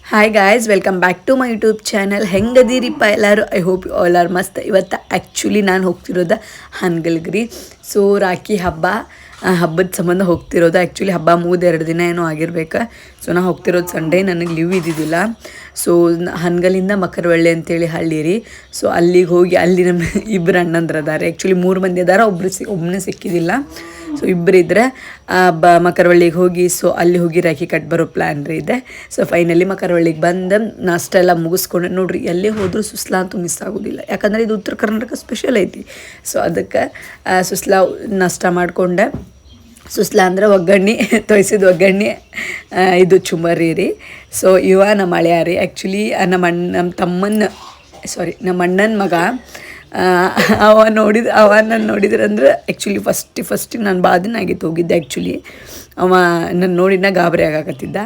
Hi guys, welcome back to my YouTube channel. ಹೆಂಗದೀರಿಪ್ಪ ಎಲ್ಲರೂ? I hope you all are ಮಸ್ತ್. ಇವತ್ತು actually ನಾನು ಹೋಗ್ತಿರೋದು ಹಾನಗಲ್ಗೆ. ಸೊ ರಾಖಿ ಹಬ್ಬದ ಸಂಬಂಧ ಹೋಗ್ತಿರೋದು. ಆ್ಯಕ್ಚುಲಿ ಹಬ್ಬ ಮುಗಿದು 2 ದಿನ ಏನೋ ಆಗಿರ್ಬೇಕು. ಸೊ ನಾನು ಹೋಗ್ತಿರೋದು ಸಂಡೇ, ನನಗೆ ಲೀವ್ ಇದ್ದಿದ್ದಿಲ್ಲ. ಸೊ ಹಾನಗಲ್ಲಿಂದ ಮಕರವಳ್ಳಿ ಅಂತೇಳಿ ಹಳ್ಳಿ ರೀ. ಸೊ ಅಲ್ಲಿಗೆ ಹೋಗಿ ಅಲ್ಲಿ ನಮ್ಮ ಇಬ್ಬರು ಅಣ್ಣಂದ್ರು ಅದಾರೆ. ಆ್ಯಕ್ಚುಲಿ 3 ಮಂದಿ ಅದಾರ, ಒಬ್ಬನೇ ಸಿಕ್ಕಿದ್ದಿಲ್ಲ. ಸೊ ಇಬ್ಬರಿದ್ರೆ ಮಕರವಳ್ಳಿಗೆ ಹೋಗಿ ಸೊ ಅಲ್ಲಿ ಹೋಗಿ ರಾಖಿ ಕಟ್ ಬರೋ ಪ್ಲ್ಯಾನ್ ರೀ ಇದೆ. ಸೊ ಫೈನಲಿ ಮಕರವಳ್ಳಿಗೆ ಬಂದು ನಾಷ್ಟ ಎಲ್ಲ ಮುಗಿಸ್ಕೊಂಡು ನೋಡ್ರಿ, ಎಲ್ಲೇ ಹೋದರೂ ಸುಸ್ಲಾ ಅಂತೂ ಮಿಸ್ ಆಗೋದಿಲ್ಲ. ಯಾಕಂದರೆ ಇದು ಉತ್ತರ ಕರ್ನಾಟಕ ಸ್ಪೆಷಲ್ ಐತಿ. ಸೊ ಅದಕ್ಕೆ ಸುಸ್ಲಾ ನಾಷ್ಟ ಮಾಡಿಕೊಂಡೆ. ಸುಸ್ಲಾ ಅಂದ್ರೆ ಒಗ್ಗರಣೆ, ತೊಯ್ಸಿದ ಒಗ್ಗರಣೆ, ಇದು ಚುಮರಿ ರೀ. ಸೊ ನಮ್ಮ ಅಳಿಯ ರೀ. ಆ್ಯಕ್ಚುಲಿ ನಮ್ಮ ಅಣ್ಣನ ಮಗ. ಅವ ನಾನು ನೋಡಿದ್ರಂದ್ರೆ ಆ್ಯಕ್ಚುಲಿ ಫಸ್ಟಿಗೆ ನಾನು ಭಾಳ ದಿನ ಆಗಿತ್ತು ಹೋಗಿದ್ದೆ. ಆ್ಯಕ್ಚುಲಿ ಅವ ನನ್ನ ನೋಡಿನ ಗಾಬರಿ ಆಗಾಕತ್ತಿದ್ದ.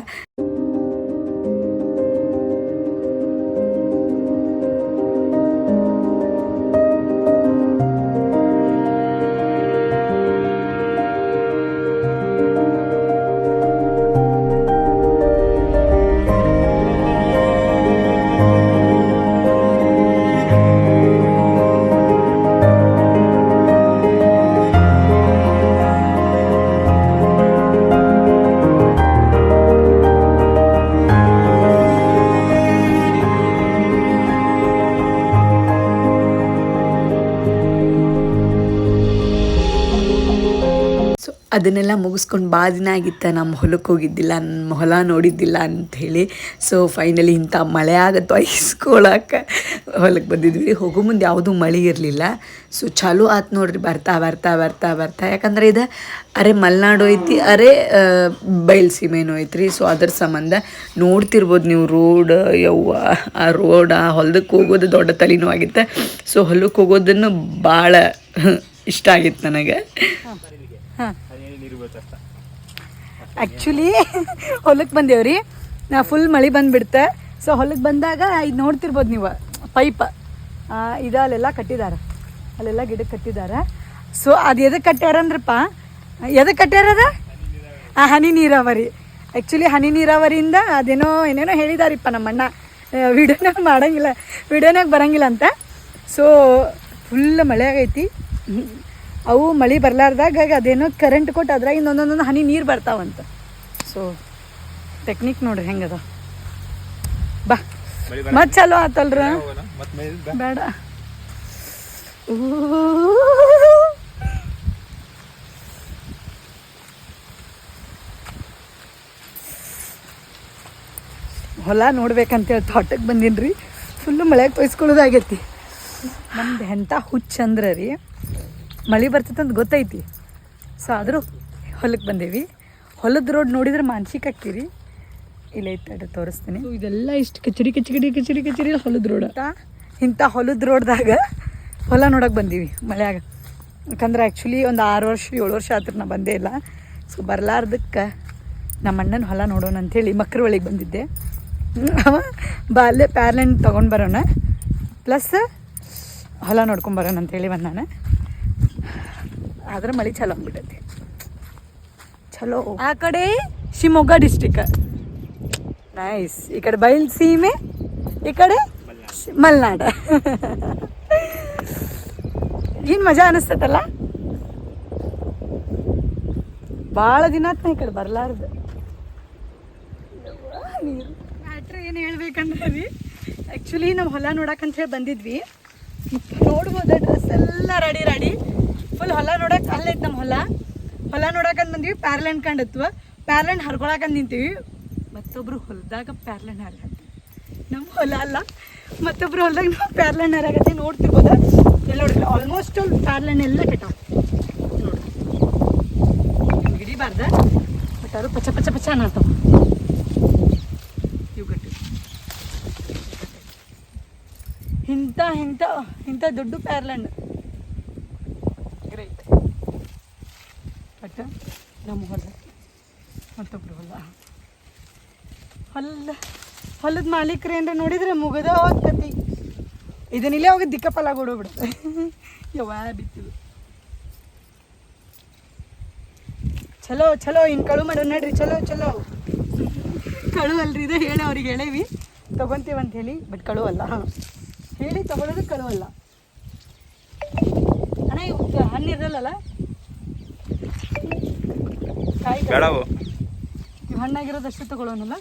ಅದನ್ನೆಲ್ಲ ಮುಗಿಸ್ಕೊಂಡು ಭಾಳ ದಿನ ಆಗಿತ್ತು ನಮ್ಮ ಹೊಲಕ್ಕೆ ಹೋಗಿದ್ದಿಲ್ಲ, ನಮ್ಮ ಹೊಲ ನೋಡಿದ್ದಿಲ್ಲ ಅಂಥೇಳಿ. ಸೊ ಫೈನಲಿ ಇಂಥ ಮಳೆ ಆಗತ್ತೋ ಐಸ್ಕೊಳಕ್ಕೆ ಹೊಲಕ್ಕೆ ಬಂದಿದ್ವಿ. ಹೋಗೋ ಮುಂದೆ ಯಾವುದೂ ಮಳೆ ಇರಲಿಲ್ಲ. ಸೊ ಚಾಲೂ ಆಯ್ತು ನೋಡ್ರಿ, ಬರ್ತಾ ಬರ್ತಾ ಬರ್ತಾ ಬರ್ತಾ. ಯಾಕಂದರೆ ಇದು ಮಲೆನಾಡು ಐತಿ, ಬಯಲುಸೀಮೆನೂ ಐತ್ರಿ. ಸೊ ಅದ್ರ ಸಂಬಂಧ ನೋಡ್ತಿರ್ಬೋದು ನೀವು ರೋಡ್, ಆ ಹೊಲಕ್ಕೆ ಹೋಗೋದು ದೊಡ್ಡ ತಲೆನೂ ಆಗಿತ್ತು. ಸೊ ಹೊಲಕ್ಕೆ ಹೋಗೋದನ್ನು ಭಾಳ ಇಷ್ಟ ಆಗಿತ್ತು ನನಗೆ. ಆ್ಯಕ್ಚುಲಿ ಹೊಲಕ್ಕೆ ಬಂದೇವ್ರಿ, ಫುಲ್ ಮಳೆ ಬಂದುಬಿಡ್ತೆ. ಸೊ ಹೊಲಕ್ಕೆ ಬಂದಾಗ ಇದು ನೋಡ್ತಿರ್ಬೋದು ನೀವು, ಪೈಪ್ ಅಲ್ಲೆಲ್ಲ ಕಟ್ಟಿದ್ದಾರೆ, ಅಲ್ಲೆಲ್ಲ ಗಿಡಕ್ಕೆ ಕಟ್ಟಿದ್ದಾರೆ. ಸೊ ಅದು ಎದಕ್ಕೆ ಕಟ್ಟ್ಯಾರಂದ್ರಪ್ಪ, ಎದಕ್ಕೆ ಕಟ್ಟ್ಯಾರದ? ಹನಿ ನೀರಾವರಿ. ಆ್ಯಕ್ಚುಲಿ ಹನಿ ನೀರಾವರಿಯಿಂದ ಏನೇನೋ ಹೇಳಿದಾರಿಪ್ಪ ನಮ್ಮಣ್ಣ. ವಿಡಿಯೋನಾಗ ಬರೋಂಗಿಲ್ಲ ಅಂತ. ಸೊ ಫುಲ್ ಮಳೆ ಆಗೈತಿ. ಅವು ಮಳೆ ಬರಲಾರ್ದಾಗ ಅದೇನೋ ಕರೆಂಟ್ ಕೊಟ್ಟು ಅದ್ರಾಗ ಒಂದೊಂದೊಂದು ಹನಿ ನೀರು ಬರ್ತಾವಂತ. ಸೊ ಟೆಕ್ನಿಕ್ ನೋಡ್ರಿ ಹೆಂಗದ. ಬಾ ಮತ್ತೆ ಚಲೋ ಆತಲ್ರ, ಬೇಡ. ಹೊಲ ನೋಡ್ಬೇಕಂತೇಳಿ ತೋಟಕ್ಕೆ ಬಂದೀನಿ. ಫುಲ್ಲು ಮಳೆಗೆ ತೊಯ್ಸ್ಕೊಳ್ಳೋದಾಗೈತಿ. ನಮ್ದು ಎಂಥ ಹುಚ್ಚಂದ್ರೆ ರೀ, ಮಳೆ ಬರ್ತೈತಂತ ಗೊತ್ತೈತಿ. ಸೊ ಆದರೂ ಹೊಲಕ್ಕೆ ಬಂದೇವಿ. ಹೊಲದ ರೋಡ್ ನೋಡಿದ್ರೆ ಮಾನಸಿಕ ಆಗ್ತೀರಿ. ಇಲ್ಲ ಐತೆ ತೋರಿಸ್ತೀನಿ. ಇದೆಲ್ಲ ಇಷ್ಟು ಕಚಡಿ ಹೊಲದ ರೋಡ್. ಇಂಥ ಹೊಲದ ರೋಡ್ದಾಗ ಹೊಲ ನೋಡೋಕೆ ಬಂದೀವಿ ಮಳೆಯಾಗ. ಯಾಕಂದ್ರೆ ಆ್ಯಕ್ಚುಲಿ ಒಂದು 6-7 ವರ್ಷ ಆತ್ರ ನಾ ಬಂದೇ ಇಲ್ಲ. ಸೊ ಬರಲಾರ್ದಕ್ಕೆ ನಮ್ಮ ಅಣ್ಣನ ಹೊಲ ನೋಡೋಣ ಅಂಥೇಳಿ ಮಕರವಳ್ಳಿಗೆ ಬಂದಿದ್ದೆ. ಅವ ಅಲ್ಲೇ ಪ್ಯಾರ್ಲೆಂಡ್ ತೊಗೊಂಡು ಬರೋಣ, ಪ್ಲಸ್ ಹೊಲ ನೋಡ್ಕೊಂಬರೋಣ ಅಂಥೇಳಿ ಬಂದಾನೆ. ಆದ್ರೆ ಮಳೆ ಚಲೋ ಆಗ್ಬಿಟ್ಟೈತಿ. ಚಲೋ. ಆ ಕಡೆ ಶಿವಮೊಗ್ಗ ಡಿಸ್ಟಿಕ್ ನೈಸ್, ಈ ಕಡೆ ಬಯಲುಸೀಮೆ, ಈ ಕಡೆ ಮಲೆನಾಡ. ಏನು ಮಜಾ ಅನಿಸ್ತೈತಲ್ಲ. ಭಾಳ ದಿನ ಆತ್ ನಾ ಈ ಕಡೆ ಬರಲಾರ್ದು. ಮ್ಯಾಟ್ರ್ ಏನು ಹೇಳ್ಬೇಕಂದ್ರೆ ರೀ, ಆ್ಯಕ್ಚುಲಿ ನಾವು ಹೊಲ ನೋಡಕ್ಕಂತ ಹೇಳಿ ಬಂದಿದ್ವಿ. ನೋಡ್ಬೋದ ಡ್ರೆಸ್ ಎಲ್ಲ ರೆಡಿ ಫುಲ್ ಹೊಲ ನೋಡಕ್ಕೆ. ಅಲ್ಲೈತೆ ನಮ್ಮ ಹೊಲ ನೋಡಕ್ಕಂತ ಬಂದೀವಿ. ಪ್ಯಾರ್ಲೆಂಡ್ ಕಂಡತ್ವ, ಪ್ಯಾರ್ಲೆಂಡ್ ಹರ್ಕೊಳಕಂತ ನಿಂತೀವಿ. ಮತ್ತೊಬ್ರು ಹೊಲದಾಗ ಪ್ಯಾರ್ಲೆಂಡ್ ಹರಗತ್ತಿ, ನಮ್ಮ ಹೊಲ ಅಲ್ಲ, ಮತ್ತೊಬ್ರು ಹೊಲದಾಗ ನಾವು ಪ್ಯಾರ್ಲೆಂಡ್ ಹರಗತ್ತಿ. ನೋಡ್ತಿರ್ಬೋದ ಎಲ್ಲ ನೋಡ್ರಿ, ಆಲ್ಮೋಸ್ಟ್ ಪ್ಯಾರ್ಲೆಂಡ್ ಎಲ್ಲ ಕೆಟ್ಟಾವ ನೋಡ್ರಿ. ಹಿಡಿಬಾರ್ದ, ಬಟ್ ಅವರು ಪಚ ಪಚ ಪಚ ಅನ್ನತ್ತಾವ. ಇವು ಗಟ್ಟಿ ಇಂಥ ದೊಡ್ಡ ಪ್ಯಾರ್ಲೆಂಡ್ ಗ್ರೇಟ್. ಬಟ್ ನಮ್ಮ ಮತ್ತೊಬ್ರು ಹೊಲದ ಮಾಲೀಕರು ಏನಾರ ನೋಡಿದ್ರೆ ಮುಗದ ಕತಿ. ಇದನ್ನಿಲ್ಲೇ ಹೋಗಿ ದಿಕ್ಕಪ್ಪಲ್ಲ ಬಿಡುತ್ತೆ. ಬಿತ್ತಿದು ಚಲೋ ಇನ್ನು ಕಳು ಮಾಡೋ ನಡ್ರಿ. ಚಲೋ ಕಳು ಅಲ್ರಿ ಇದು ಹೇಳಿ ಅವ್ರಿಗೆ ಹೇಳೇವಿ ತೊಗೊತೀವಂತ ಹೇಳಿ ಬಟ್ ಕಳುವಲ್ಲ ಹೇಳಿ ತೊಗೊಳೋದು ಕಳುವಲ್ಲ ಅಣ್ಣ ಇವು ಹಣ್ಣು ಇರಲ್ಲ ಕಾಯಿ ಇವು ಹಣ್ಣಾಗಿರೋದಷ್ಟು ತೊಗೊಳೋನಲ್ಲ